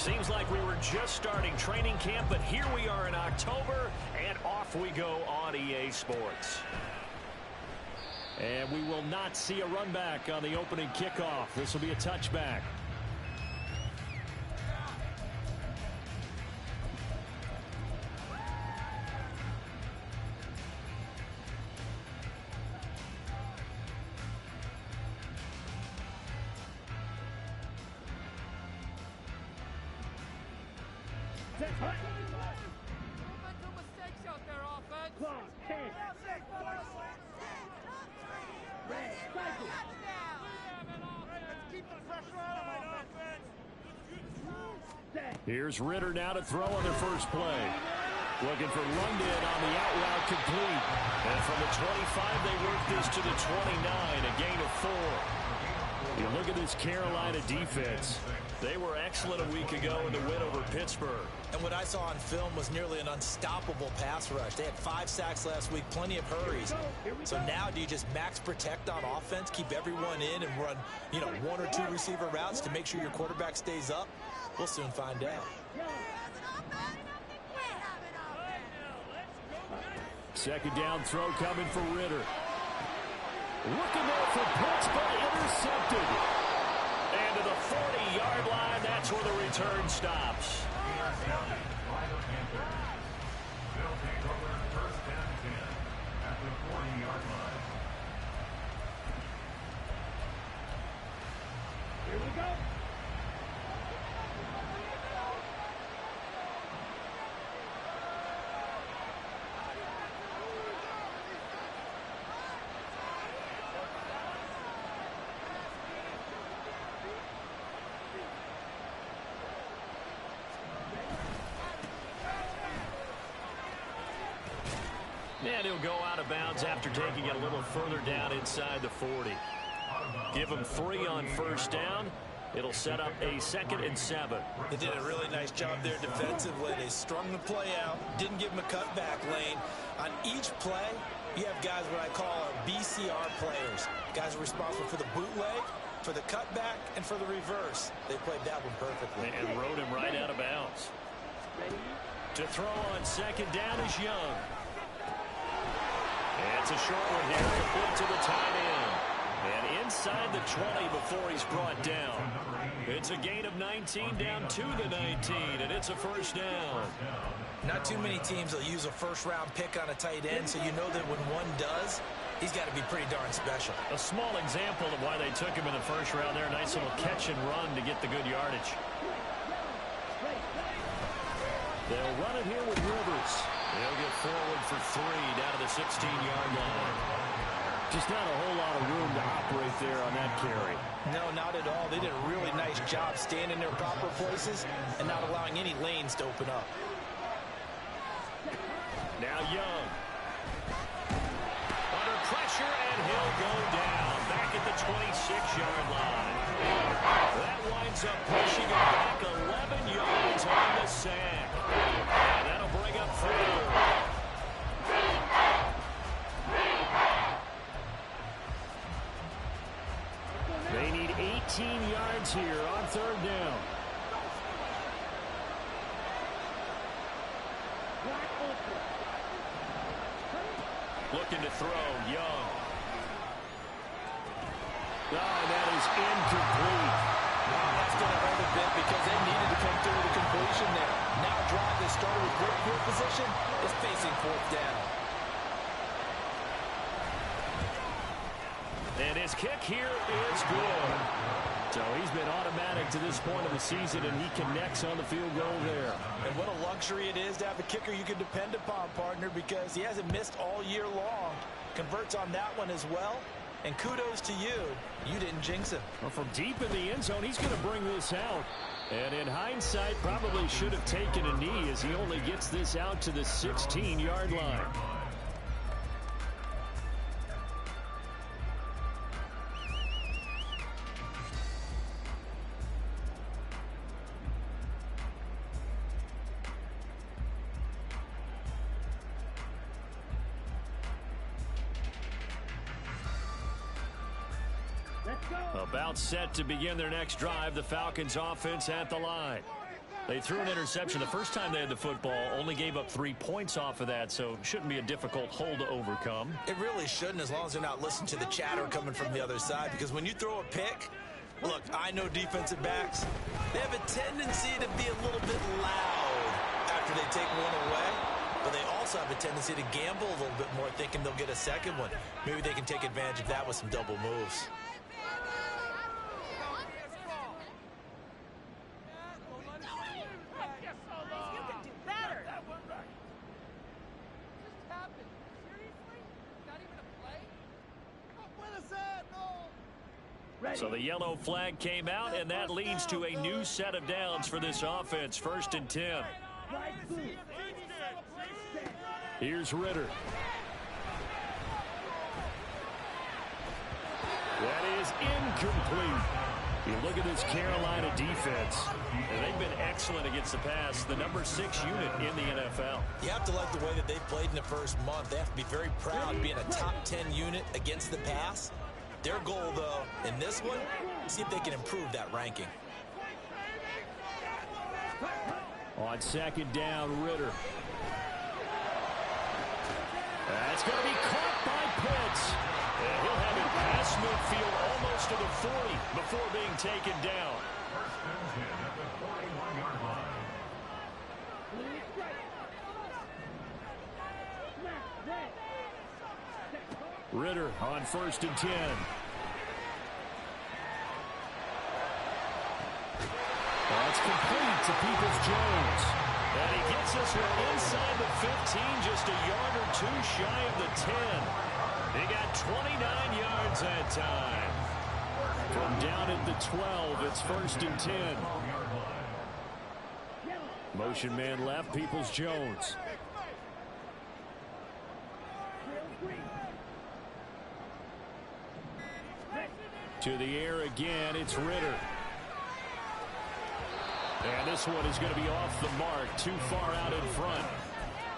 Seems like we were just starting training camp, but here we are in October, and off we go on EA Sports. And we will not see a run back on the opening kickoff. This will be a touchback. Here's Ritter now to throw on their first play. Looking for London on the out route complete. And from the 25, they work this to the 29, a gain of 4. You look at this Carolina defense. They were excellent a week ago in the win over Pittsburgh. And what I saw on film was nearly an unstoppable pass rush. They had 5 sacks last week, plenty of hurries. So now do you just max protect on offense, keep everyone in and run, 1 or 2 receiver routes to make sure your quarterback stays up? We'll soon find out. Second down throw coming for Ritter. Looking there for Pitts, but intercepted. And to the 40-yard line, that's where the return stops. They'll take over first and 10 at the 40-yard line. Here we go. And he'll go out of bounds after taking it a little further down inside the 40. Give him 3 on first down. It'll set up a 2nd and 7. They did a really nice job there defensively. They strung the play out, didn't give him a cutback lane. On each play, you have guys what I call our BCR players. Guys are responsible for the bootleg, for the cutback, and for the reverse. They played that one perfectly. And rode him right out of bounds. To throw on second down is Young. And it's a short one here, complete to the tight end. And inside the 20 before he's brought down. It's a gain of 19 down to the 19, and it's a first down. Not too many teams will use a first-round pick on a tight end, so you know that when one does, he's got to be pretty darn special. A small example of why they took him in the first round there. Nice little catch and run to get the good yardage. They'll run it here with Rivers. They'll get forward for 3 down to the 16-yard line. Just not a whole lot of room to operate there on that carry. No, not at all. They did a really nice job staying in their proper places and not allowing any lanes to open up. Now Young. Under pressure, and he'll go down. Back at the 26-yard line. That winds up pushing him back 11 yards on the sack. And that'll bring up 4. They need 18 yards here on 3rd down. Looking to throw, Young. Oh, that is incomplete. That's going to hurt a bit because they needed to come through with a completion there. Now a drive that started with great field position is facing 4th down. And his kick here is good. So he's been automatic to this point of the season, and he connects on the field goal there. And what a luxury it is to have a kicker you can depend upon, partner, because he hasn't missed all year long. Converts on that one as well. And kudos to you. You didn't jinx him. Well, from deep in the end zone, he's going to bring this out. And in hindsight, probably should have taken a knee as he only gets this out to the 16-yard line. About set to begin their next drive, the Falcons offense at the line. They threw an interception the first time they had the football, only gave up 3 points off of that, so shouldn't be a difficult hole to overcome. It really shouldn't, as long as they're not listening to the chatter coming from the other side, because when you throw a pick, look, I know defensive backs, they have a tendency to be a little bit loud after they take one away, but they also have a tendency to gamble a little bit more, thinking they'll get a second one. Maybe they can take advantage of that with some double moves. So the yellow flag came out, and that leads to a new set of downs for this offense. 1st and 10. Here's Ritter. That is incomplete. You look at this Carolina defense, and they've been excellent against the pass, the number 6 unit in the NFL. You have to like the way that they played in the first month. They have to be very proud being a top 10 unit against the pass. Their goal, though, in this one, see if they can improve that ranking. On 2nd down, Ritter. That's going to be caught by Pitts. And he'll have it past midfield almost to the 40 before being taken down. Ritter on 1st and 10. That's complete to Peoples-Jones. And he gets this one inside the 15, just a yard or 2 shy of the 10. They got 29 yards that time. From down at the 12, it's 1st and 10. Motion man left, Peoples-Jones. To the air again, it's Ritter. And this one is going to be off the mark, too far out in front.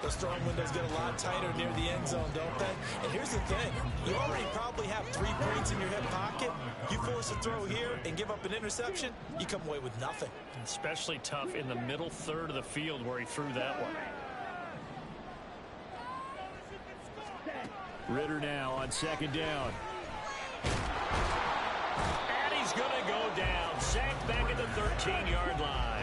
The throwing windows get a lot tighter near the end zone, don't they? And here's the thing. You already probably have 3 points in your hip pocket. You force a throw here and give up an interception, you come away with nothing. Especially tough in the middle third of the field where he threw that one. Ritter now on 2nd down. And he's going to go down. Sacked back at the 13-yard line.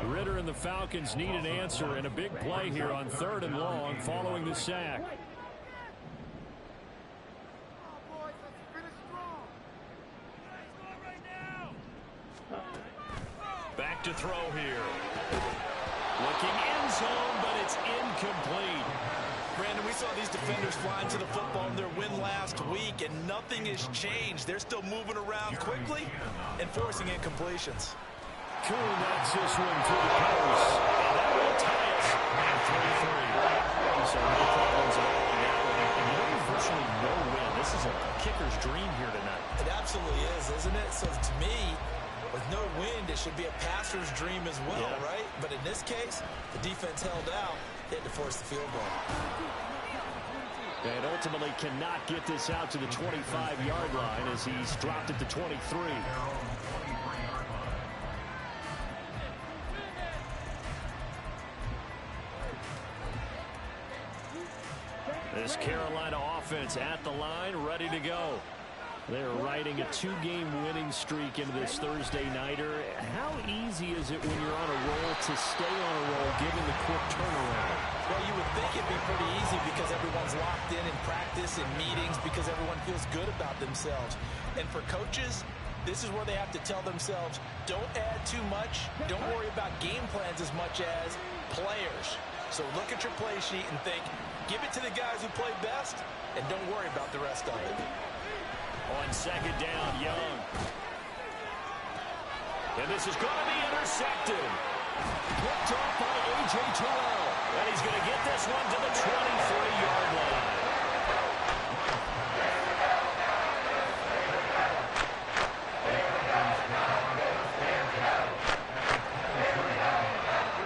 Ritter and the Falcons need an answer and a big play here on 3rd and long following the sack. Back to throw here. Looking end zone, but it's incomplete. Brandon, we saw these defenders flying to the football in their win last week, and nothing has changed. They're still moving around quickly and forcing incompletions. Cool knocks this one through the post, and that will tie us at 3-3. So no problems at all in that one. Virtually no win. This is a kicker's dream here tonight. It absolutely is, isn't it? So to me, with no wind, it should be a passer's dream as well, right? But in this case, the defense held out. They had to force the field goal. And ultimately cannot get this out to the 25-yard line as he's dropped at the 23. This Carolina offense at the line, ready to go. They're riding a 2-game winning streak into this Thursday nighter. How easy is it when you're on a roll to stay on a roll given the quick turnaround? Well, you would think it'd be pretty easy because everyone's locked in practice and meetings because everyone feels good about themselves. And for coaches, this is where they have to tell themselves, don't add too much. Don't worry about game plans as much as players. So look at your play sheet and think, give it to the guys who play best, and don't worry about the rest of it. On 2nd down, Young. And this is going to be intercepted. Picked off by A.J. Terrell. And he's going to get this one to the 23-yard line.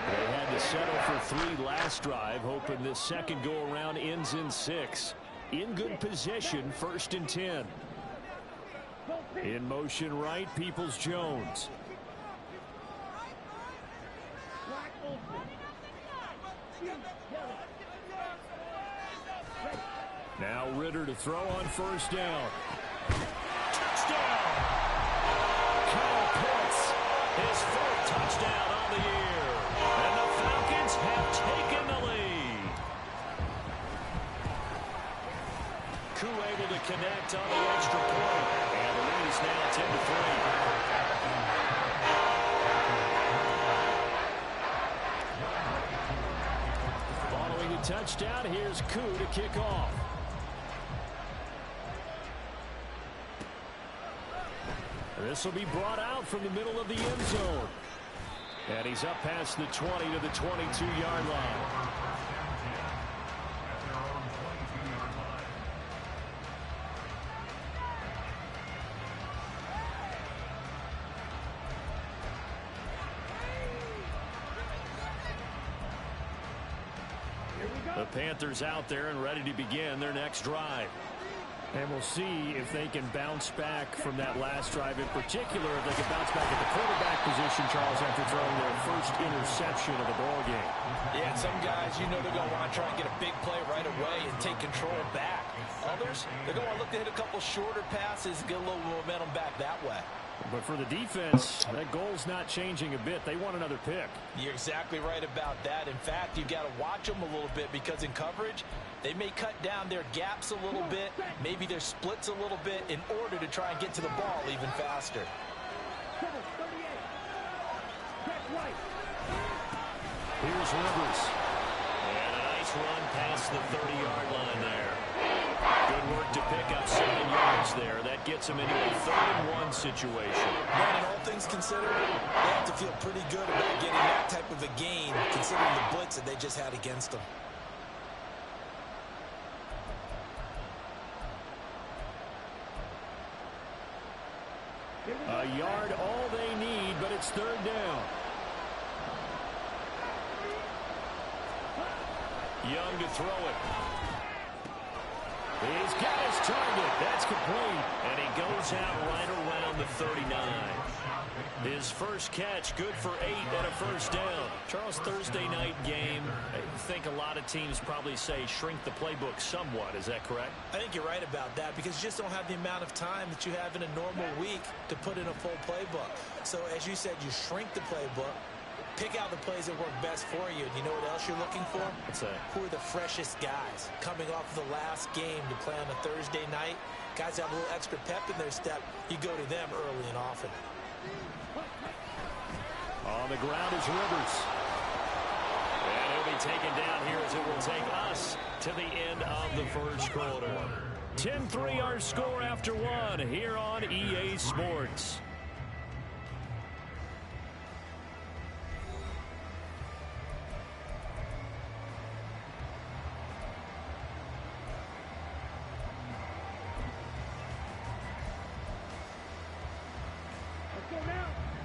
They had to settle for 3 last drive, hoping this second go-around ends in 6. In good position, 1st and 10. In motion right, Peoples-Jones. Now Ritter to throw on first down. Touchdown! Kyle Pitts, his fourth touchdown on the year. And the Falcons have taken the lead. Koo able to connect on the extra point. And the lead is now 10-3. Following the touchdown, here's Koo to kick off. This will be brought out from the middle of the end zone. And he's up past the 20 to the 22-yard line. The Panthers out there and ready to begin their next drive. And we'll see if they can bounce back from that last drive in particular, if they can bounce back at the quarterback position, Charles, after throwing their first interception of the ball game. Yeah, some guys, you know they're going to want to try and get a big play right away and take control back. Others, they're going to look to hit a couple shorter passes, get a little momentum back that way. But for the defense, that goal's not changing a bit. They want another pick. You're exactly right about that. In fact, you've got to watch them a little bit because in coverage, they may cut down their gaps a little bit, maybe their splits a little bit in order to try and get to the ball even faster. Here's Rivers. And a nice run past the 30-yard line there. Good work to pick up 7 yards there. That gets them into a 3-and-1 situation. And all things considered, they have to feel pretty good about getting that type of a gain, considering the blitz that they just had against them. A yard all they need, but it's third down. Young to throw it. He's got his target. That's complete. And he goes out right around the 39. His first catch, good for 8 and a first down. Charles, Thursday night game, I think a lot of teams probably say shrink the playbook somewhat. Is that correct? I think you're right about that because you just don't have the amount of time that you have in a normal week to put in a full playbook. So as you said, you shrink the playbook. Pick out the plays that work best for you. And you know what else you're looking for? What's that? Who are the freshest guys coming off of the last game to play on a Thursday night? Guys have a little extra pep in their step. You go to them early and often. On the ground is Rivers. And he'll be taken down here as it will take us to the end of the first quarter. 10-3 our score after 1 here on EA Sports.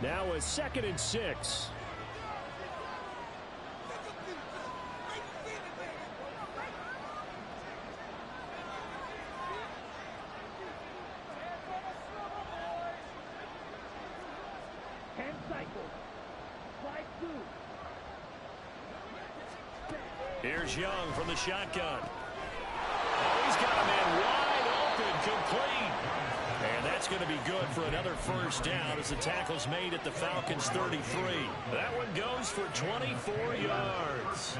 Now a 2nd and 6. Here's Young from the shotgun. Oh, he's got a man wide open, complete. And that's going to be good for another first down as the tackle's made at the Falcons' 33. That one goes for 24 yards.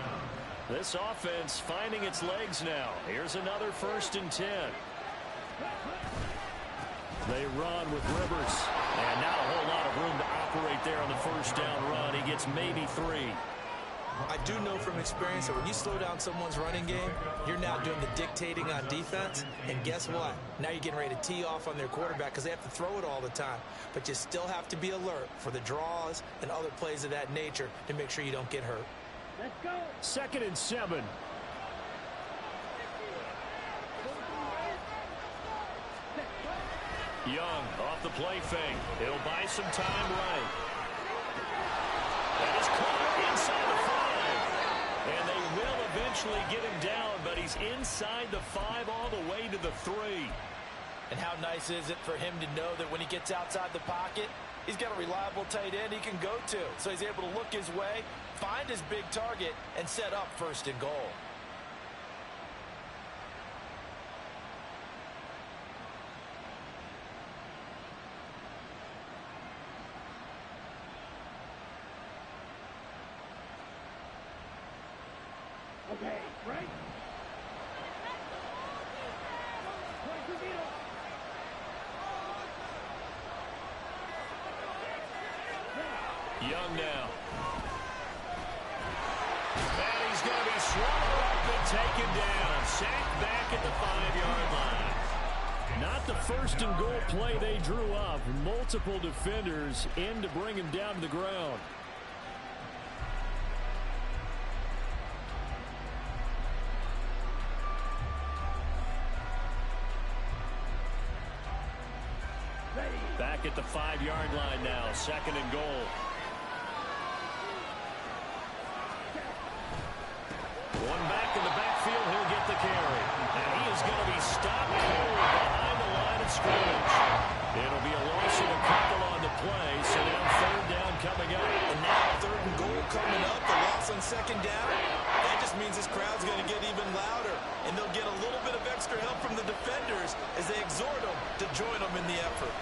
This offense finding its legs now. Here's another 1st and 10. They run with Rivers. And not a whole lot of room to operate there on the first down run. He gets maybe 3. I do know from experience that when you slow down someone's running game, you're now doing the dictating on defense. And guess what? Now you're getting ready to tee off on their quarterback because they have to throw it all the time. But you still have to be alert for the draws and other plays of that nature to make sure you don't get hurt. Let's go. 2nd and 7. Young off the play fake. He'll buy some time right. That is caught inside the 5. And they will eventually get him down, but he's inside the 5 all the way to the 3. And how nice is it for him to know that when he gets outside the pocket, he's got a reliable tight end he can go to. So he's able to look his way, find his big target, and set up 1st and goal. Okay, right? Young now. And he's going to be swallowed up and taken down. Sacked back at the 5-yard line. Not the 1st and goal play they drew up. Multiple defenders in to bring him down to the ground. Back at the 5-yard line now, 2nd and goal. One back in the backfield, he'll get the carry. And he is going to be stopped cold behind the line of scrimmage. It'll be a loss of a couple on the play, so now 3rd down coming up. And now 3rd and goal coming up, the loss on 2nd down. That just means this crowd's going to get even louder, and they'll get a little bit of extra help from the defenders as they exhort them to join them in the effort.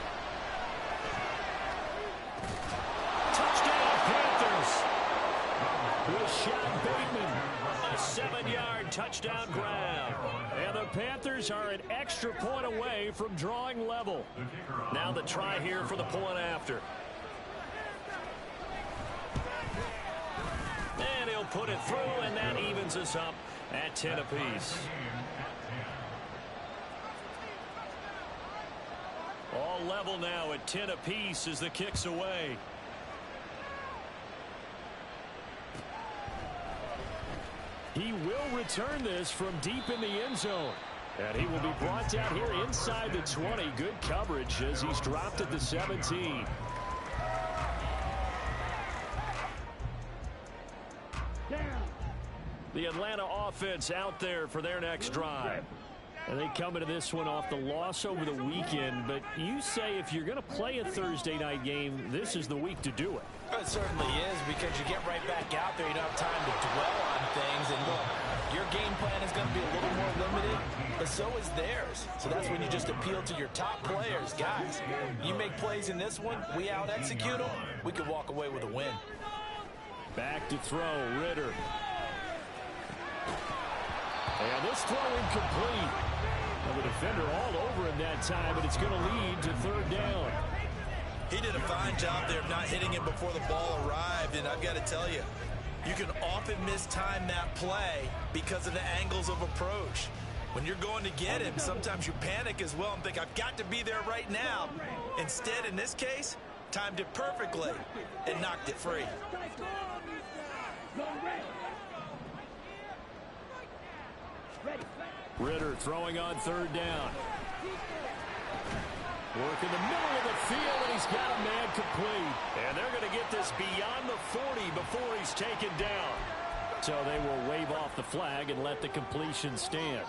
Sean Bateman, a 7-yard touchdown grab. And the Panthers are an extra point away from drawing level. Now the try here for the point after. And he'll put it through, and that evens us up at 10 apiece. All level now at 10 apiece as the kick's away. He will return this from deep in the end zone. And he will be brought down here inside the 20. Good coverage as he's dropped at the 17. The Atlanta offense out there for their next drive. And they come into this one off the loss over the weekend. But you say if you're going to play a Thursday night game, this is the week to do it. It certainly is, because you get right back out there. You don't have time to dwell on things. And look, your game plan is going to be a little more limited, but so is theirs. So that's when you just appeal to your top players. Guys, you make plays in this one, we out-execute them, we could walk away with a win. Back to throw, Ritter. And this throw incomplete. And the defender all over him that time, and it's going to lead to 3rd down. He did a fine job there of not hitting him before the ball arrived, and I've got to tell you, you can often mistime that play because of the angles of approach. When you're going to get him, sometimes you panic as well and think, I've got to be there right now. Instead, in this case, timed it perfectly and knocked it free. Ritter throwing on 3rd down. Work in the middle of the field, and he's got a man complete. And they're going to get this beyond the 40 before he's taken down. So they will wave off the flag and let the completion stand.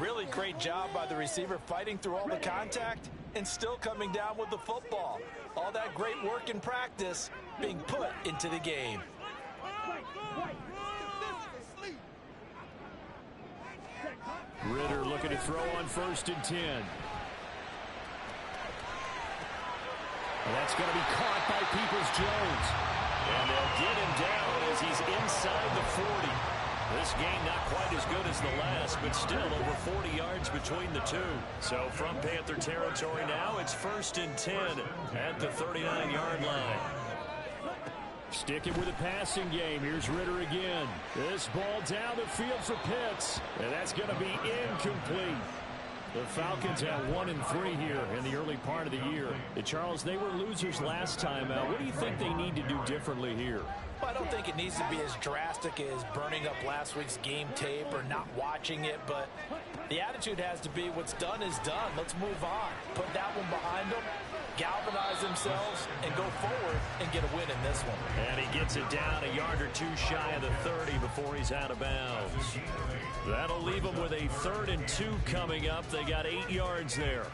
Really great job by the receiver fighting through all the contact and still coming down with the football. All that great work in practice being put into the game. Ritter looking to throw on 1st and 10. And that's going to be caught by Peoples-Jones. And they'll get him down as he's inside the 40. This game not quite as good as the last, but still over 40 yards between the two. So from Panther territory now, it's 1st and 10 at the 39-yard line. Sticking with the passing game. Here's Ritter again. This ball down the field for Pitts. And that's going to be incomplete. The Falcons have 1-3 here in the early part of the year. And Charles, they were losers last time out. What do you think they need to do differently here? Well, I don't think it needs to be as drastic as burning up last week's game tape or not watching it, but the attitude has to be what's done is done. Let's move on. Put that one behind them, galvanize themselves, and go forward and get a win in this one. And he gets it down a yard or two shy of the 30 before he's out of bounds. That'll leave them with a 3rd and 2 coming up. They got 8 yards there.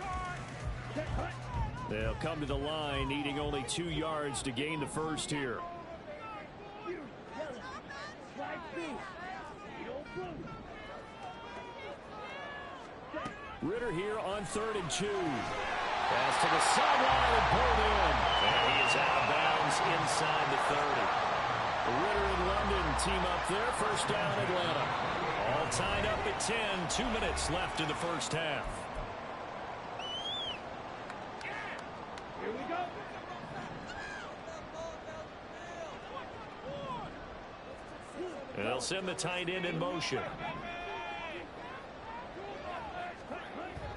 They'll come to the line, needing only 2 yards to gain the first here. Ritter here on 3rd and 2. Pass to the sideline and pulled in. And he is out of bounds inside the 30. Ritter and London team up there. First down, Atlanta. All tied up at 10. 2 minutes left in the first half. Here we go. They'll send the tight end in motion.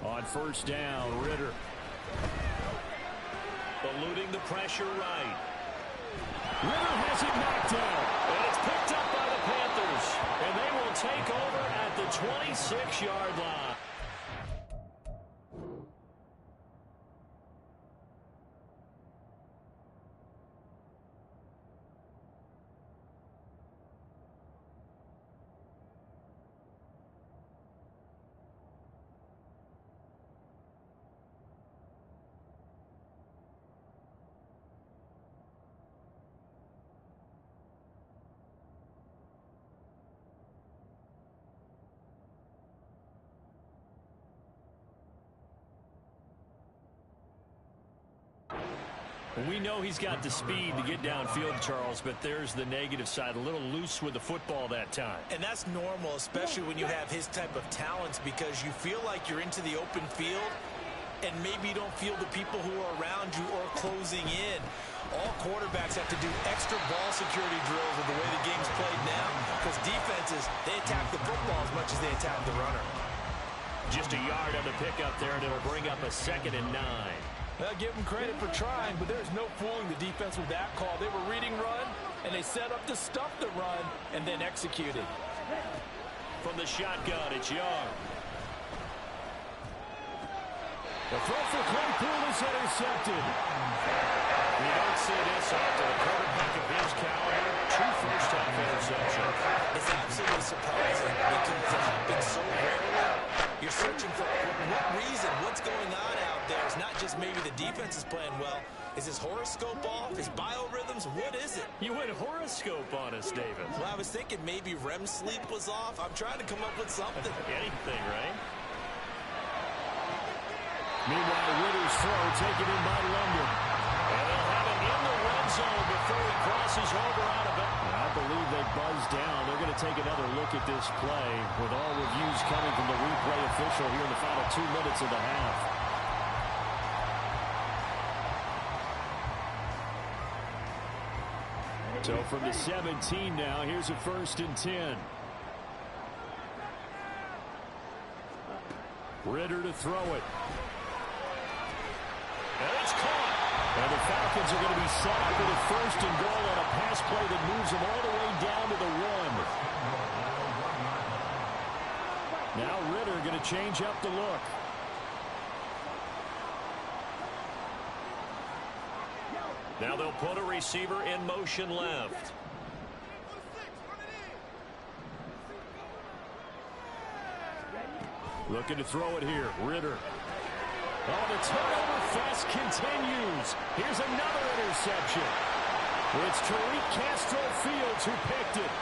On first down, Ritter. Eluding the pressure right. Ritter has it knocked down. And it's picked up by the Panthers. And they will take over at the 26-yard line. We know he's got the speed to get downfield, Charles, but there's the negative side. A little loose with the football that time. And that's normal, especially when you have his type of talents, because you feel like you're into the open field and maybe you don't feel the people who are around you or closing in. All quarterbacks have to do extra ball security drills with the way the game's played now, because defenses, they attack the football as much as they attack the runner. Just a yard on the pickup there, and it'll bring up a 2nd and 9. I'll give them credit for trying, but there's no fooling the defense with that call. They were reading run, and they set up to stuff the run and then executed. From the shotgun, it's Young. The throw for Claypool is intercepted. You don't see this often. A quarterback of his caliber, 2 first-half interceptions. It's absolutely surprising. It can happen so rarely. You're searching for what reason, what's going on out there. It's not just maybe the defense is playing well. Is his horoscope off? His biorhythms? What is it? You went horoscope on us, David. Well, I was thinking maybe REM sleep was off. I'm trying to come up with something. Anything, right? Meanwhile, Ritter's throw taken in by London. And they'll have it in the red zone before he crosses over out of it. I believe they buzzed down. They're going to take another look at this play with all reviews coming from the replay official here in the final 2 minutes of the half. So from the 17 now, here's a 1st and 10. Ritter to throw it. And it's caught. And the Falcons are going to be set up with a 1st and goal on a pass play that moves them all the way down to the 1. Now Ritter going to change up the look. Now they'll put a receiver in motion left. Looking to throw it here. Ritter. Oh, the turnover fest continues. Here's another interception. It's Tariq Castro Fields who picked it.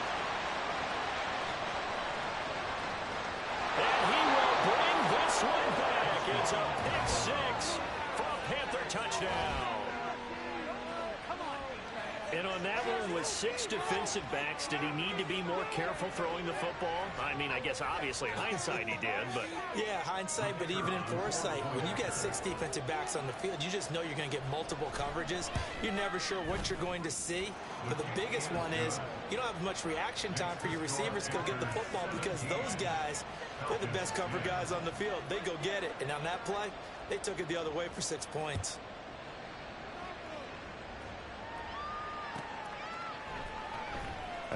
And he will bring this one back. It's a pick 6 for a Panther touchdown. And on that one, with 6 defensive backs, did he need to be more careful throwing the football? I mean, I guess obviously hindsight he did, but... Yeah, hindsight, but even in foresight, when you got 6 defensive backs on the field, you just know you're going to get multiple coverages. You're never sure what you're going to see. But the biggest one is you don't have much reaction time for your receivers to go get the football, because those guys, they're the best cover guys on the field. They go get it. And on that play, they took it the other way for 6 points.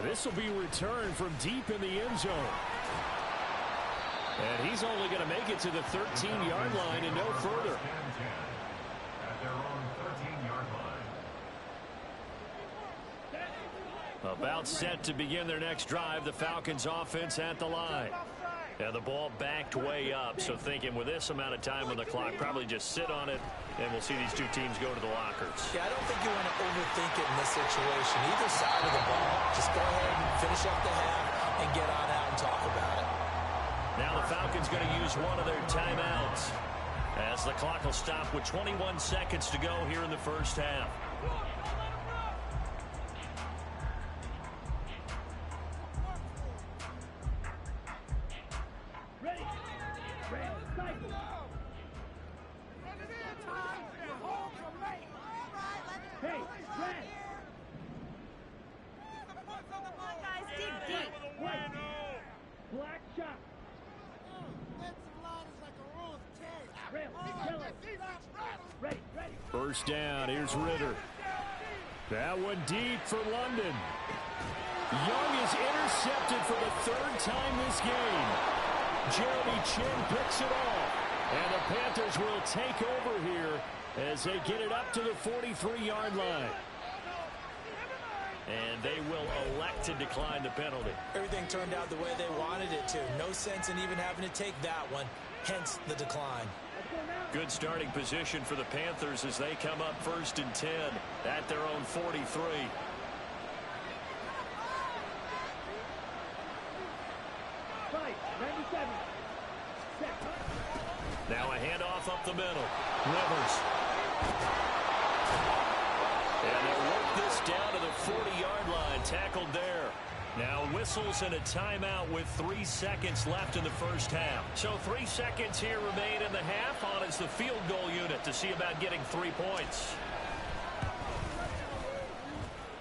This will be returned from deep in the end zone. And he's only going to make it to the 13-yard line and no further. At their own 13-yard line. About set to begin their next drive. The Falcons offense at the line. And the ball backed way up, so thinking with this amount of time on the clock, probably just sit on it, and we'll see these two teams go to the lockers. Yeah, I don't think you want to overthink it in this situation. Either side of the ball, just go ahead and finish up the half and get on out and talk about it. Now the Falcons going to use one of their timeouts as the clock will stop with 21 seconds to go here in the first half. First down, here's Ritter. That one deep for London. Young is intercepted for the third time this game. Jeremy Chin picks it off. And the Panthers will take over here as they get it up to the 43-yard line. And they will elect to decline the penalty. Everything turned out the way they wanted it to. No sense in even having to take that one, hence the decline. Good starting position for the Panthers as they come up 1st and 10 at their own 43. Now a handoff up the middle. Rivers. And they'll work this down to the 40-yard line. Tackled there. Now whistles and a timeout with 3 seconds left in the first half. So 3 seconds here remain in the half. On is the field goal unit to see about getting 3 points.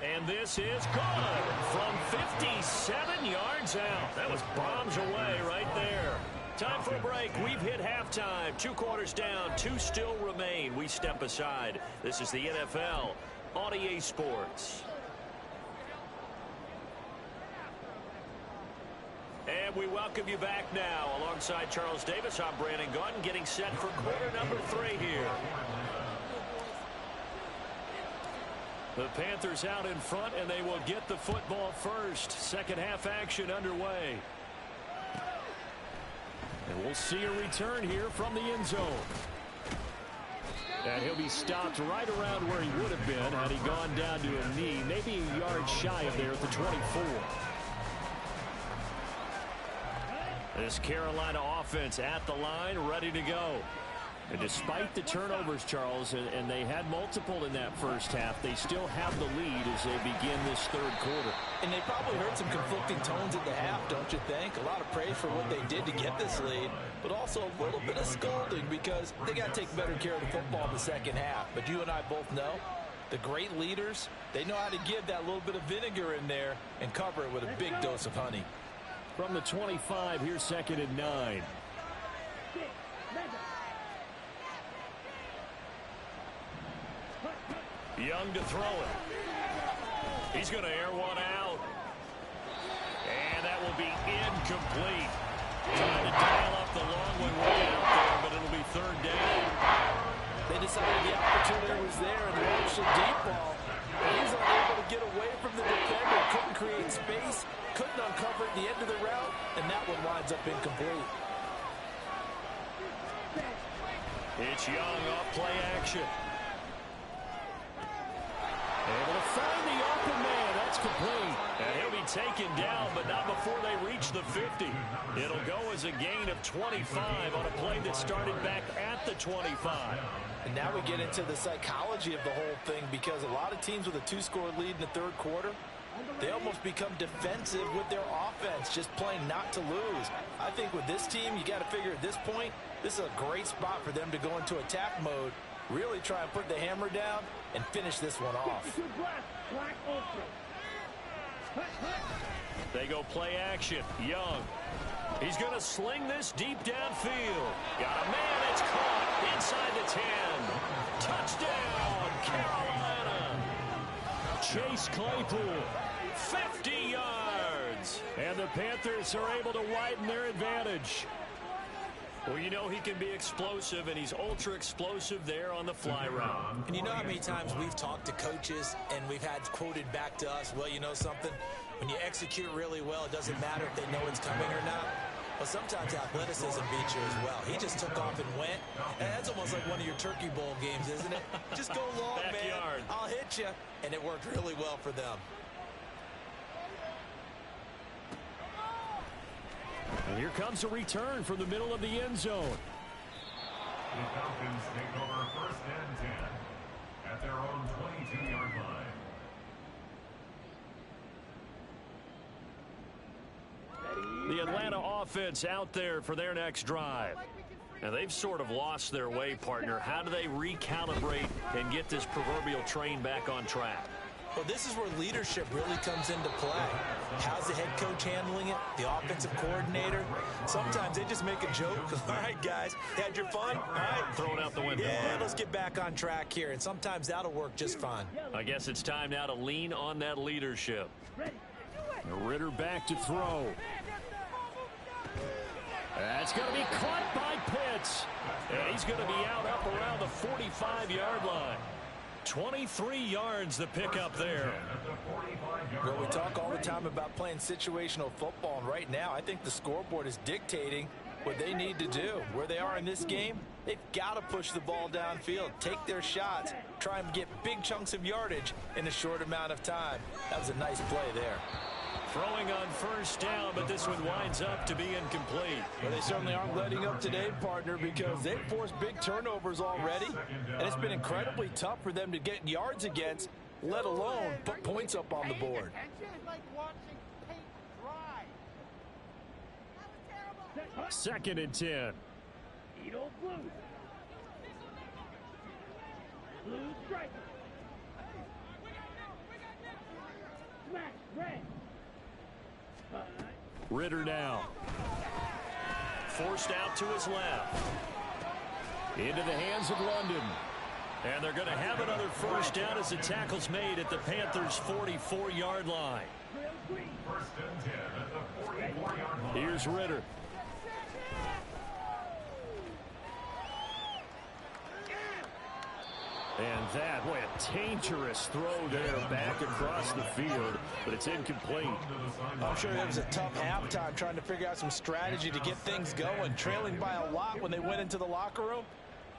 And this is good from 57 yards out. That was bombs away right there. Time for a break. We've hit halftime. 2 quarters down. 2 still remain. We step aside. This is the NFL on EA Sports. And we welcome you back now. Alongside Charles Davis, I'm Brandon Gunn, getting set for quarter number 3 here. The Panthers out in front, and they will get the football first. Second half action underway. And we'll see a return here from the end zone. And he'll be stopped right around where he would have been had he gone down to a knee, maybe a yard shy of there at the 24. This Carolina offense at the line, ready to go. And despite the turnovers, Charles, and they had multiple in that first half, they still have the lead as they begin this third quarter. And they probably heard some conflicting tones at the half, don't you think? A lot of praise for what they did to get this lead, but also a little bit of scolding because they got to take better care of the football in the second half. But you and I both know the great leaders, they know how to give that little bit of vinegar in there and cover it with a big dose of honey. From the 25, here's 2nd and 9. Young to throw it. He's going to air one out. And that will be incomplete. Trying to dial up the long one way out there, but it'll be 3rd down. They decided the opportunity was there and launched a deep ball. He was unable to get away from the defender. Couldn't create space. Couldn't uncover at the end of the route. And that one winds up incomplete. It's Young off play action. Able to find the open man. That's complete. And he'll be taken down, but not before they reach the 50. It'll go as a gain of 25 on a play that started back at the 25. And now we get into the psychology of the whole thing because a lot of teams with a 2-score lead in the third quarter, they almost become defensive with their offense, just playing not to lose. I think with this team, you got to figure at this point, this is a great spot for them to go into attack mode, really try and put the hammer down and finish this one off. They go play action. Young. He's going to sling this deep downfield. Got a man. It's caught inside the 10. Touchdown, Carolina. Chase Claypool, 50 yards. And the Panthers are able to widen their advantage. Well, you know he can be explosive, and he's ultra-explosive there on the fly route. And you know how many times we've talked to coaches and we've had quoted back to us, well, you know something? When you execute really well, it doesn't matter if they know it's coming or not. Well, sometimes athleticism beats you as well. He just took off and went. And that's almost like one of your Turkey Bowl games, isn't it? Just go long, Backyard. man. I'll hit you. And it worked really well for them. And here comes a return from the middle of the end zone. The Falcons take over 1st and 10 at their own 22-yard line. The Atlanta offense out there for their next drive. And they've sort of lost their way, partner. How do they recalibrate and get this proverbial train back on track? Well, this is where leadership really comes into play. How's the head coach handling it? The offensive coordinator? Sometimes they just make a joke. All right, guys, had your fun? All right. Throw it out the window. Yeah, let's get back on track here. And sometimes that'll work just fine. I guess it's time now to lean on that leadership. Ritter back to throw. That's going to be caught by Pitts. And he's going to be out up around the 45-yard line. 23 yards the pickup there. Well, we talk all the time about playing situational football, and right now I think the scoreboard is dictating what they need to do. Where they are in this game, they've got to push the ball downfield, take their shots, try and get big chunks of yardage in a short amount of time. That was a nice play there. Throwing on 1st down, but this one winds up to be incomplete. Well, they certainly aren't letting up today, partner, because they've forced big turnovers already, and it's been incredibly tough for them to get yards against, let alone put points up on the board. 2nd and 10. Edo blue. Blue striker. Smash red. Ritter now. Forced out to his left. Into the hands of London. And they're going to have another 1st down as the tackle's made at the Panthers' 44-yard line. 1st and 10 at the 44-yard line. Here's Ritter. And that, boy, a dangerous throw there back across the field, but it's incomplete. I'm sure it was a tough halftime trying to figure out some strategy to get things going, trailing by a lot when they went into the locker room.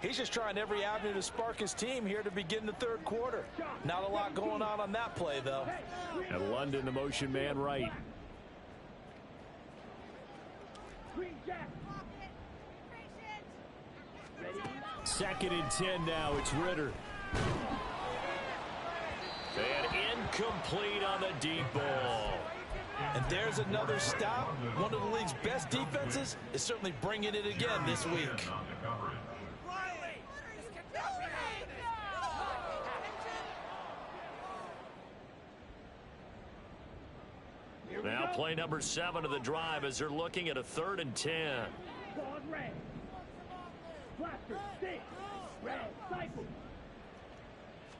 He's just trying every avenue to spark his team here to begin the 3rd quarter. Not a lot going on that play, though. And London, the motion man, right. Green jack. Ready. 2nd and 10 now. It's Ritter. And incomplete on the deep ball. And there's another stop. One of the league's best defenses is certainly bringing it again this week. Now play number 7 of the drive as they're looking at a 3rd and 10. Squad red. Blaster, stick. Red, cycle.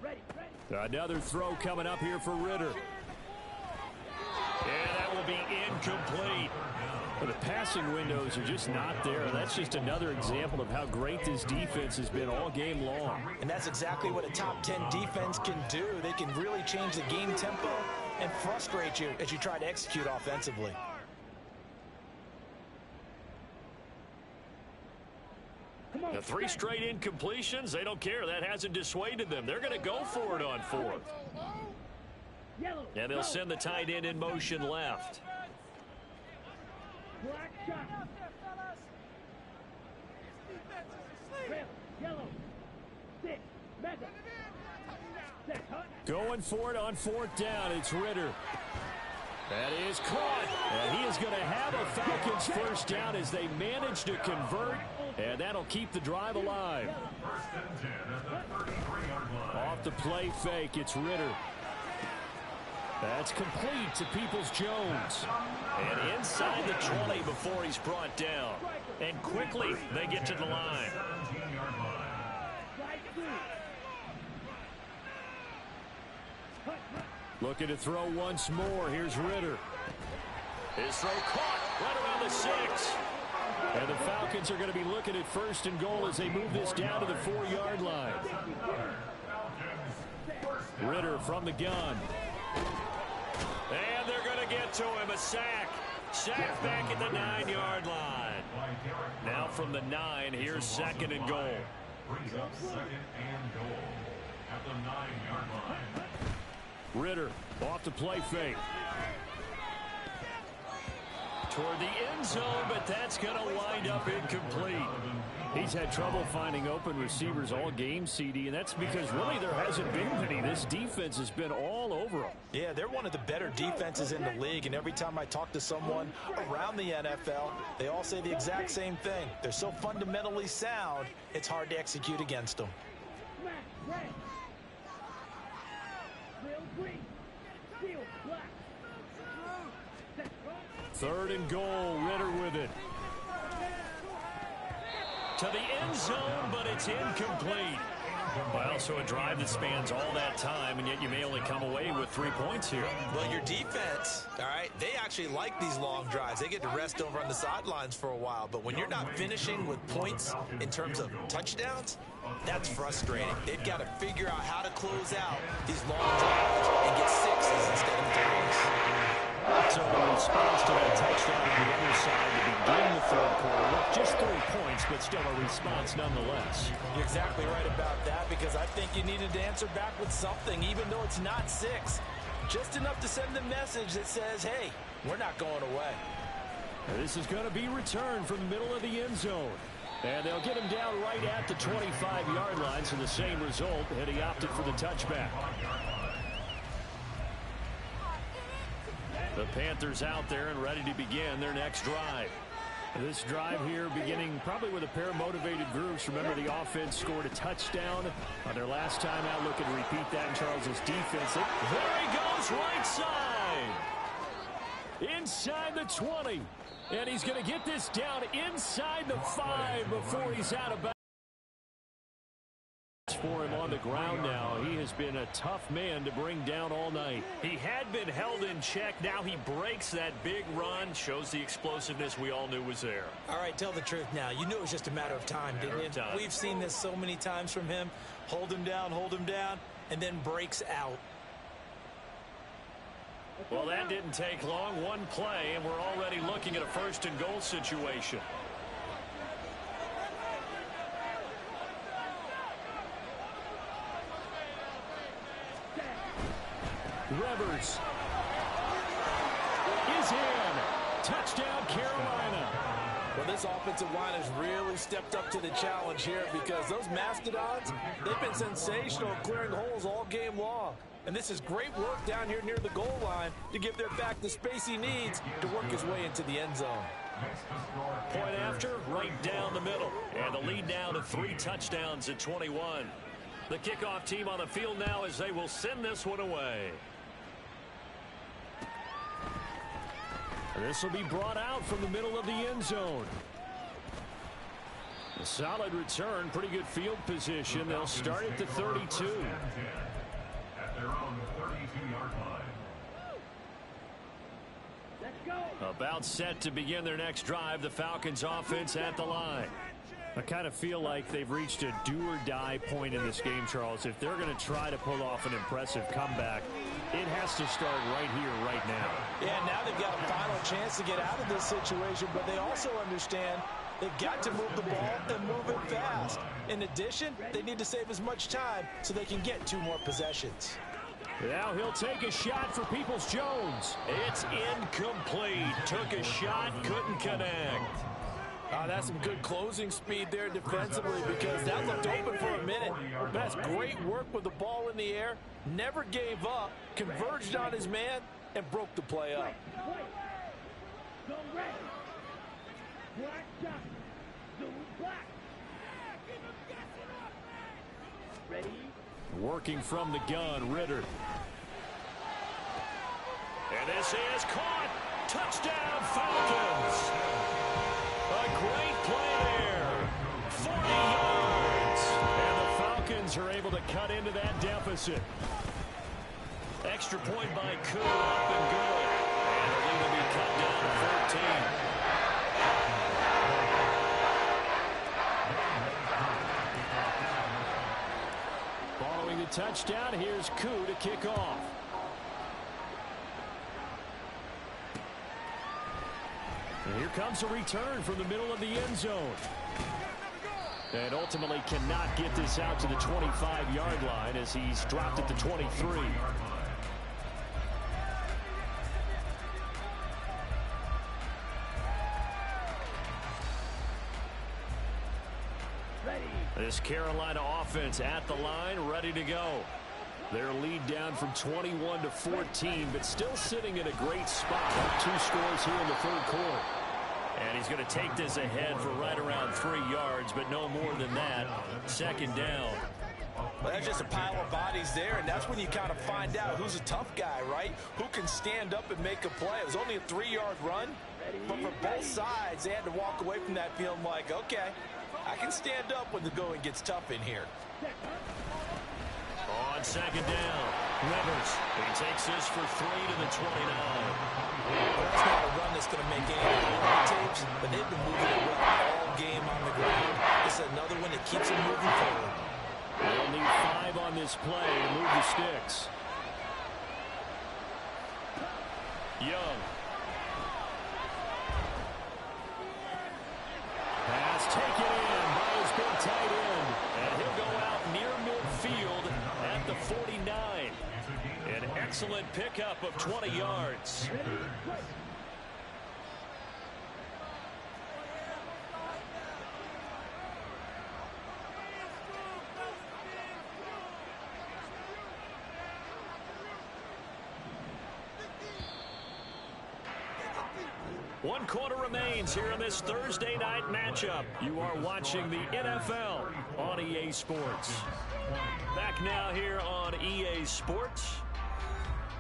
Ready, ready. Another throw coming up here for Ritter. And that will be incomplete. But the passing windows are just not there. That's just another example of how great this defense has been all game long. And that's exactly what a top 10 defense can do. They can really change the game tempo and frustrate you as you try to execute offensively. The 3 straight incompletions, they don't care. That hasn't dissuaded them. They're going to go for it on 4th. And they'll send the tight end in motion left. Black shot. Red, yellow. Stick. Mega. Set, hut. Going for it on 4th down. It's Ritter. That is caught. And he is going to have a Falcons 1st down as they manage to convert. And that'll keep the drive alive. 1st and 10 at the 33-yard line. Off the play fake, it's Ritter. That's complete to Peoples-Jones. And inside the 20 before he's brought down. And quickly they get to the line. 17-yard line. Looking to throw once more. Here's Ritter. His throw caught right around the 6. And the Falcons are going to be looking at 1st and goal as they move this down to the 4-yard line. Ritter from the gun. And they're going to get to him. A sack. Sack back at the 9-yard line. Now from the 9, here's 2nd and goal. Brings up 2nd and goal at the 9-yard line. Ritter off the play fake. Toward the end zone, but that's going to wind up incomplete. He's had trouble finding open receivers all game, CD, and that's because really there hasn't been any. This defense has been all over them. Yeah, they're one of the better defenses in the league, and every time I talk to someone around the NFL, they all say the exact same thing. They're so fundamentally sound, it's hard to execute against them. Third and goal, Ritter with it. To the end zone, but it's incomplete. Well, so a drive that spans all that time, and yet you may only come away with 3 points here. Well, your defense, all right, they actually like these long drives. They get to rest over on the sidelines for a while. But when you're not finishing with points in terms of touchdowns, that's frustrating. They've got to figure out how to close out these long drives and get 6s instead of 3s. So in response to that touchdown on the other side to begin the third quarter, just 3 points, but still a response nonetheless. You're exactly right about that, because I think you needed to answer back with something, even though it's not 6. Just enough to send the message that says, hey, we're not going away. This is going to be returned from the middle of the end zone. And they'll get him down right at the 25-yard line, so the same result, and he opted for the touchback. The Panthers out there and ready to begin their next drive. This drive here beginning probably with a pair of motivated groups. Remember, the offense scored a touchdown on their last time out. Looking to repeat that in Charles's defense. There he goes, right side. Inside the 20. And he's going to get this down inside the 5 before he's out of bounds. For him on the ground now. He has been a tough man to bring down all night. He had been held in check. Now he breaks that big run. Shows the explosiveness we all knew was there. All right, tell the truth now. You knew it was just a matter of time, didn't you? We've seen this so many times from him. Hold him down, and then breaks out. Well, that didn't take long. One play, and we're already looking at a 1st and goal situation. Rivers is in. Touchdown, Carolina. Well, this offensive line has really stepped up to the challenge here, because those Mastodons, they've been sensational at clearing holes all game long. And this is great work down here near the goal line to give their back the space he needs to work his way into the end zone. Point after, right down the middle. And the lead now to 3 touchdowns at 21. The kickoff team on the field now as they will send this one away. This will be brought out from the middle of the end zone. A solid return, pretty good field position. They'll start at the 32. At their own 32-yard line. Let's go. About set to begin their next drive. The Falcons offense at the line. I kind of feel like they've reached a do-or-die point in this game, Charles. If they're going to try to pull off an impressive comeback, it has to start right here, right now. Yeah, now they've got a final chance to get out of this situation, but they also understand they've got to move the ball and move it fast. In addition, they need to save as much time so they can get 2 more possessions. Now he'll take a shot for Peoples-Jones. It's incomplete. Took a shot, couldn't connect. That's some good closing speed there defensively, because that looked open for a minute. That's great work with the ball in the air. Never gave up, converged on his man, and broke the play up. Go red. Black shot. Zoom black. Ready? Working from the gun, Ritter. And this is caught. Touchdown, Falcons. A great play there. 40 yards. And the Falcons are able to cut into that deficit. Extra point by Koo, up and good. And the lead will be cut down to 13. Following the touchdown, here's Koo to kick off. And here comes a return from the middle of the end zone. And ultimately cannot get this out to the 25-yard line as he's dropped at the 23. This Carolina offense at the line, ready to go. Their lead down from 21 to 14, but still sitting in a great spot. 2 scores here in the third quarter. And he's going to take this ahead for right around 3 yards, but no more than that. Second down. Well, that's just a pile of bodies there, and that's when you kind of find out who's a tough guy, right? Who can stand up and make a play. It was only a 3-yard run, but for both sides, they had to walk away from that feeling like, okay, I can stand up when the going gets tough in here. On second down, Rivers. He takes this for 3 to the 29. Well, that's not a run that's going to make any highlight tapes, but they've been moving it well all game on the ground. This is another one that keeps them moving forward. They'll need 5 on this play to move the sticks. Young. Pass taken in by his big tight end. And he'll go out near midfield at the 49. An excellent pickup of 20 yards. One quarter remains here in this Thursday night matchup. You are watching the NFL on EA Sports. Back now here on EA Sports.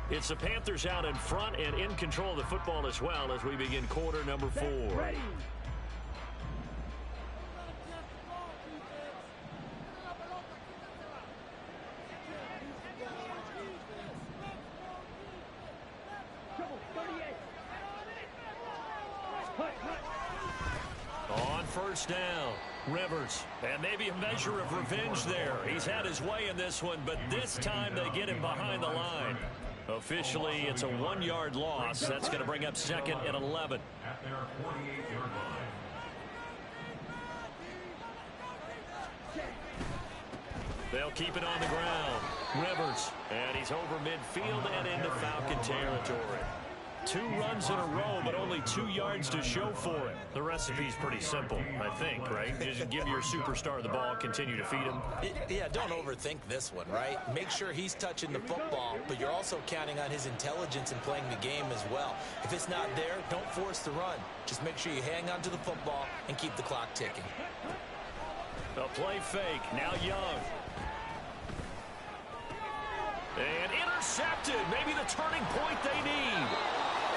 It's the Panthers out in front and in control of the football as well as we begin quarter number 4. Ready. On first down, Rivers. And maybe a measure of revenge there. He's had his way in this one, but this time they get him behind the line. Officially, it's a 1-yard loss. That's going to bring up second and 11. At their 48-yard line. They'll keep it on the ground. Rivers. And he's over midfield and into Falcon territory. 2 runs in a row, but only 2 yards to show for it. The recipe's pretty simple, I think, right? Just give your superstar the ball, continue to feed him. Yeah, don't overthink this one, right? Make sure he's touching the football, but you're also counting on his intelligence in playing the game as well. If it's not there, don't force the run. Just make sure you hang on to the football and keep the clock ticking. A play fake. Now Young. And intercepted. Maybe the turning point they need.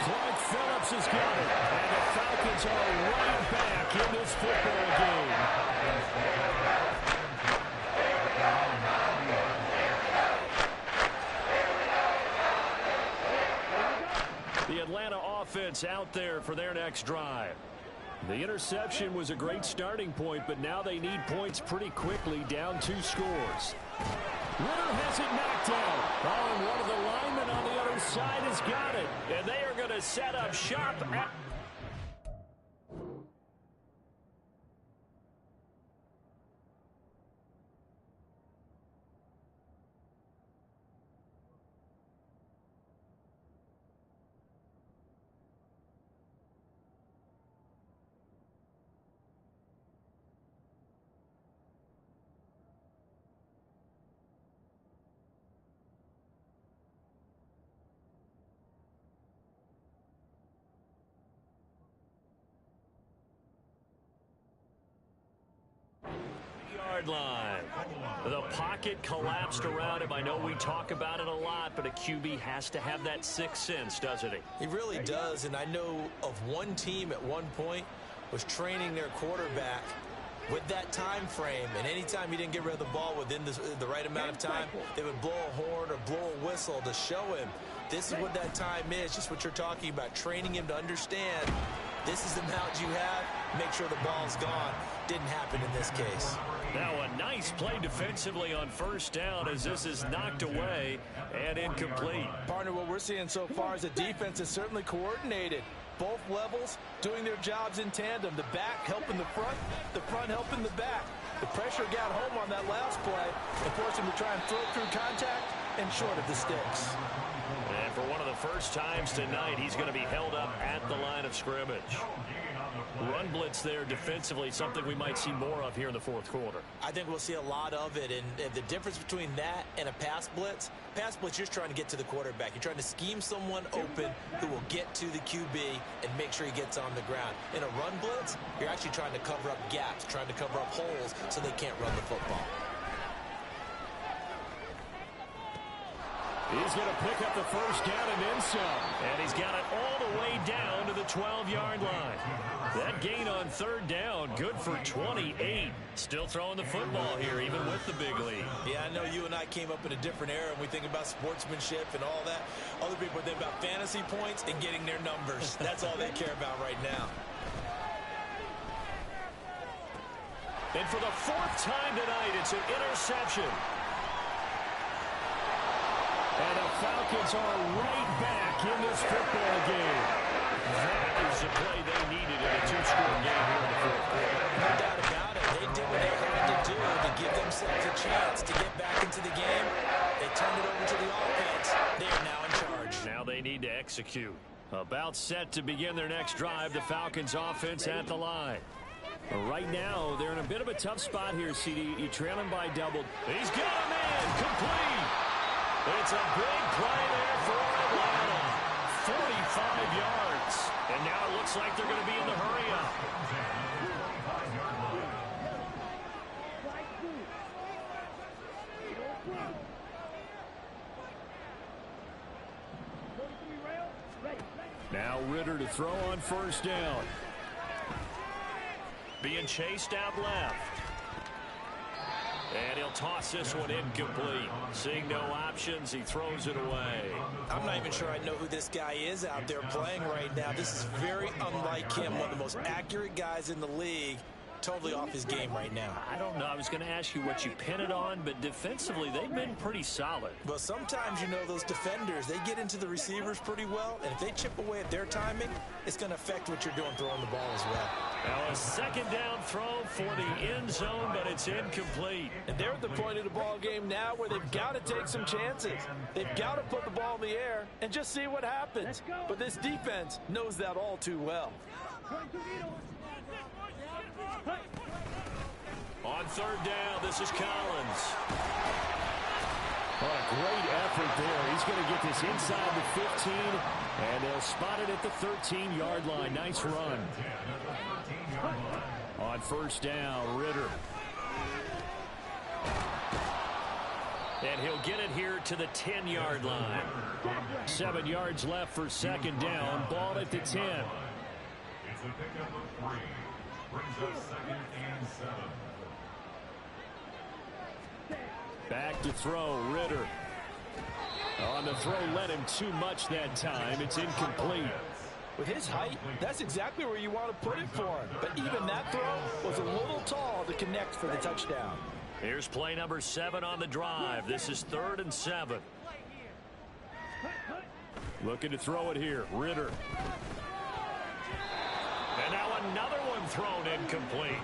Clark Phillips has got it. And the Falcons are right back in this football game. The Atlanta offense out there for their next drive. The interception was a great starting point, but now they need points pretty quickly, down 2 scores. Ritter has it knocked out. Oh, and one of the linemen on the other side has got it. And they are going to set up shop at... line. The pocket collapsed around him. I know we talk about it a lot, but a QB has to have that sixth sense, doesn't he? He really does, and I know of one team at one point was training their quarterback with that time frame, and anytime he didn't get rid of the ball within the right amount of time, they would blow a horn or blow a whistle to show him this is what that time is, just what you're talking about, training him to understand this is the amount you have, make sure the ball's gone. Didn't happen in this case. Now a nice play defensively on first down as this is knocked away and incomplete. Partner, what we're seeing so far is the defense is certainly coordinated. both levels doing their jobs in tandem. The back helping the front helping the back. The pressure got home on that last play and forced him to try and throw through contact and short of the sticks. And for one of the first times tonight, he's going to be held up at the line of scrimmage. Run blitz there defensively, something we might see more of here in the fourth quarter. I think we'll see a lot of it, and the difference between that and a pass blitz, you're just trying to get to the quarterback. You're trying to scheme someone open who will get to the QB and make sure he gets on the ground. In a run blitz, you're actually trying to cover up gaps, trying to cover up holes so they can't run the football. He's going to pick up the first down and then some. And he's got it all the way down to the 12-yard line. That gain on third down, good for 28. Still throwing the football here, even with the big lead. Yeah, I know you and I came up in a different era, and we think about sportsmanship and all that. Other people think about fantasy points and getting their numbers. That's all they care about right now. And for the fourth time tonight, it's an interception. And the Falcons are right back in this football game. That is the play they needed in a two-score game here in the fourth quarter. No doubt about it. They did what they had to do to give themselves a chance to get back into the game. They turned it over to the offense. They are now in charge. Now they need to execute. About set to begin their next drive, the Falcons offense at the line. Right now, they're in a bit of a tough spot here, CD. You trail them by double. He's got a man complete. It's a big play there for Atlanta. 45 yards. And now it looks like they're going to be in the hurry-up. Now Ritter to throw on first down. Being chased out left. And he'll toss this one incomplete. Seeing no options, he throws it away. I'm not even sure I know who this guy is out there playing right now. This is very unlike him, one of the most accurate guys in the league. Totally off his game right now. I don't know. I was going to ask you what you pin it on, but defensively, they've been pretty solid. Well, sometimes, you know, those defenders, they get into the receivers pretty well, and if they chip away at their timing, it's going to affect what you're doing throwing the ball as well. Now a second down throw for the end zone, but it's incomplete. And they're at the point of the ball game now where they've got to take some chances. They've got to put the ball in the air and just see what happens. But this defense knows that all too well. On third down, this is Collins. Oh, a great effort there. He's going to get this inside the 15, and they'll spot it at the 13-yard line. Nice run. On first down, Ritter. And he'll get it here to the 10-yard line. 7 yards left for second down. Ball at the 10. It's a pickup of 3. Brings us 2nd and 7. Back to throw, Ritter. On the throw, led him too much that time. It's incomplete. With his height, that's exactly where you want to put it for him. But even that throw was a little tall to connect for the touchdown. Here's play number 7 on the drive. This is 3rd and 7. Looking to throw it here, Ritter. And now another one thrown incomplete.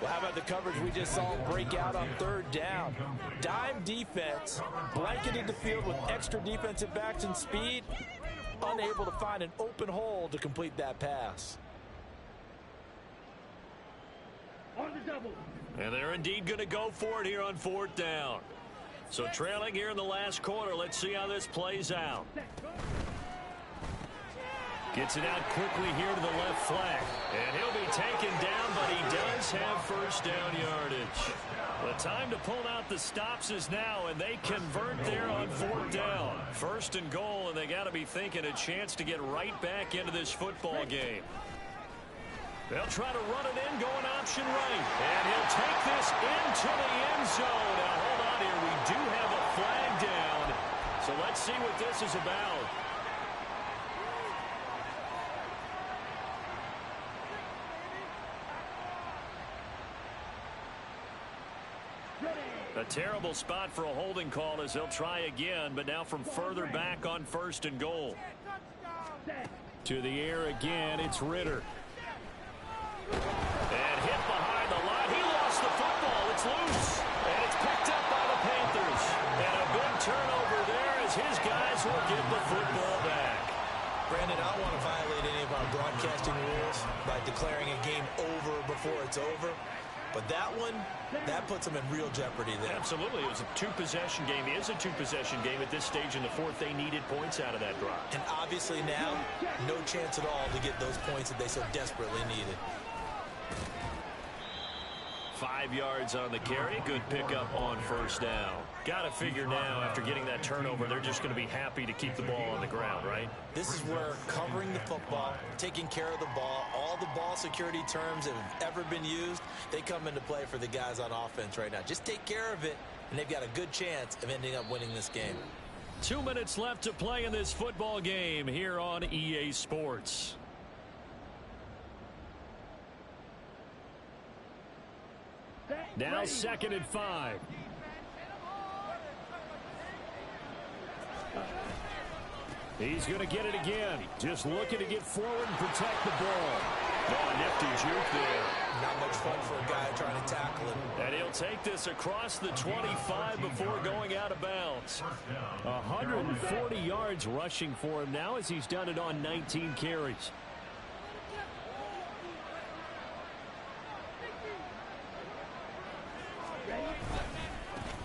Well, how about the coverage we just saw break out on third down? Dime defense, blanketed the field with extra defensive backs and speed, unable to find an open hole to complete that pass. On the double. And they're indeed going to go for it here on 4th down. So trailing here in the last quarter, let's see how this plays out. Gets it out quickly here to the left flank. And he'll be taken down, but he does have first down yardage. The time to pull out the stops is now, and they convert there on 4th down. 1st and goal, and they got to be thinking a chance to get right back into this football game. They'll try to run it in, going option right. And he'll take this into the end zone. Now, hold on here. We do have a flag down. So let's see what this is about. A Terrible spot for a holding call as they'll try again, but now from further back on 1st and goal. To the air again, it's Ritter. And hit behind the line. He lost the football. It's loose. And it's picked up by the Panthers. And a big turnover there as his guys will get the football back. Brandon, I don't want to violate any of our broadcasting rules by declaring a game over before it's over. But that one, that puts them in real jeopardy there. Absolutely. It was a two-possession game. It is a two-possession game at this stage in the fourth. They needed points out of that drive. And obviously now, no chance at all to get those points that they so desperately needed. 5 yards on the carry. Good pickup on 1st down. Got to figure now, after getting that turnover, they're just going to be happy to keep the ball on the ground, right? This is where covering the football, taking care of the ball, all the ball security terms that have ever been used, they come into play for the guys on offense right now. Just take care of it, and they've got a good chance of ending up winning this game. 2 minutes left to play in this football game here on EA Sports. Now 2nd and 5. He's going to get it again. Just looking to get forward and protect the ball. Oh, nifty juke there. Not much fun for a guy trying to tackle him. And he'll take this across the 25 before going out of bounds. 140 yards rushing for him now as he's done it on 19 carries.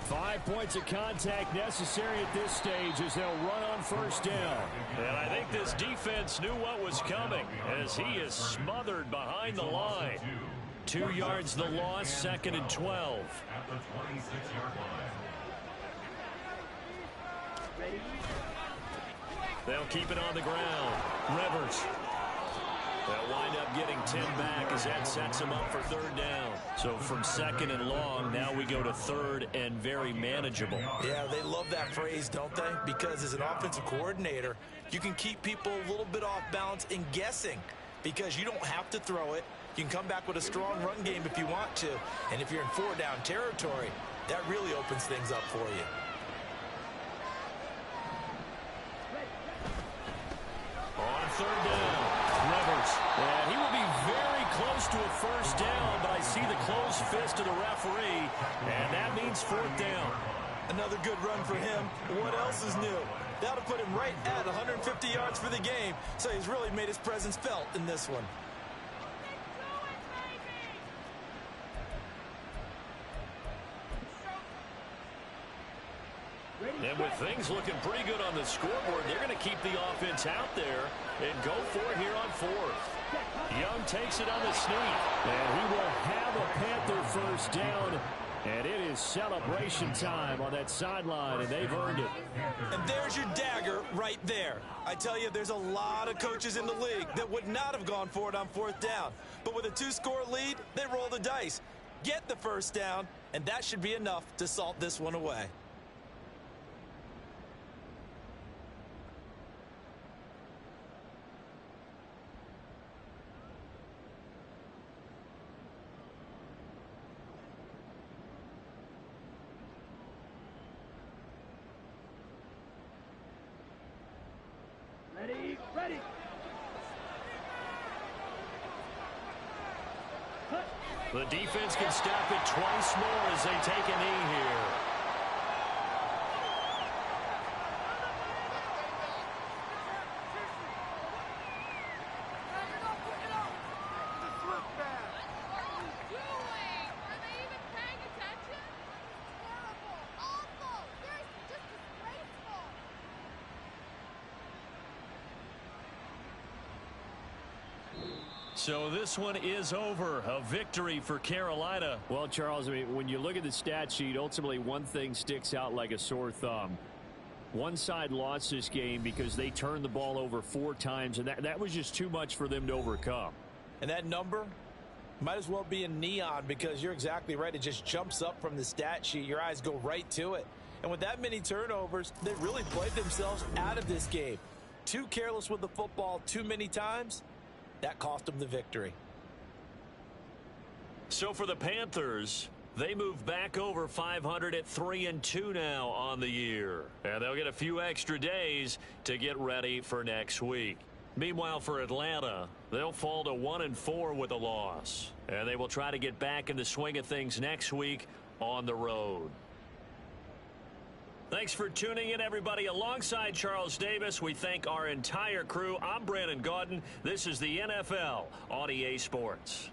5 points of contact necessary at this stage as they'll run on 1st down. And I think this defense knew what was coming as he is smothered behind the line. 2 yards the loss, 2nd and 12. At the 26-yard line. They'll keep it on the ground. Rivers. They'll wind up getting 10 back as that sets them up for 3rd down. So from 2nd and long, now we go to 3rd and very manageable. Yeah, they love that phrase, don't they? Because as an offensive coordinator, you can keep people a little bit off balance and guessing because you don't have to throw it. You can come back with a strong run game if you want to. And if you're in 4-down territory, that really opens things up for you. On 3rd down. Rivers. And he will be very close to a 1st down, but I see the closed fist of the referee, and that means 4th down. Another good run for him. What else is new? That'll put him right at 150 yards for the game, so he's really made his presence felt in this one. And with things looking pretty good on the scoreboard, they're going to keep the offense out there and go for it here on 4th. Young takes it on the sneak, and he will have a Panther 1st down. And it is celebration time on that sideline, and they've earned it. And there's your dagger right there. I tell you, there's a lot of coaches in the league that would not have gone for it on 4th down. But with a 2-score lead, they roll the dice. Get the 1st down, and that should be enough to salt this one away. Ready. The defense can stop it twice more as they take a knee here. So this one is over. A victory for Carolina. Well, Charles, I mean, when you look at the stat sheet, ultimately one thing sticks out like a sore thumb. One side lost this game because they turned the ball over 4 times, and that was just too much for them to overcome. And that number might as well be in neon because you're exactly right. It just jumps up from the stat sheet. Your eyes go right to it. And with that many turnovers, they really played themselves out of this game. Too careless with the football too many times. That cost them the victory. So for the Panthers, They move back over 500 at 3-2 now on the year. And they'll get a few extra days to get ready for next week. Meanwhile, for Atlanta, they'll fall to 1-4 with a loss. And they will try to get back in the swing of things next week on the road. Thanks for tuning in, everybody. Alongside Charles Davis, we thank our entire crew. I'm Brandon Gaudin. This is the NFL on EA Sports.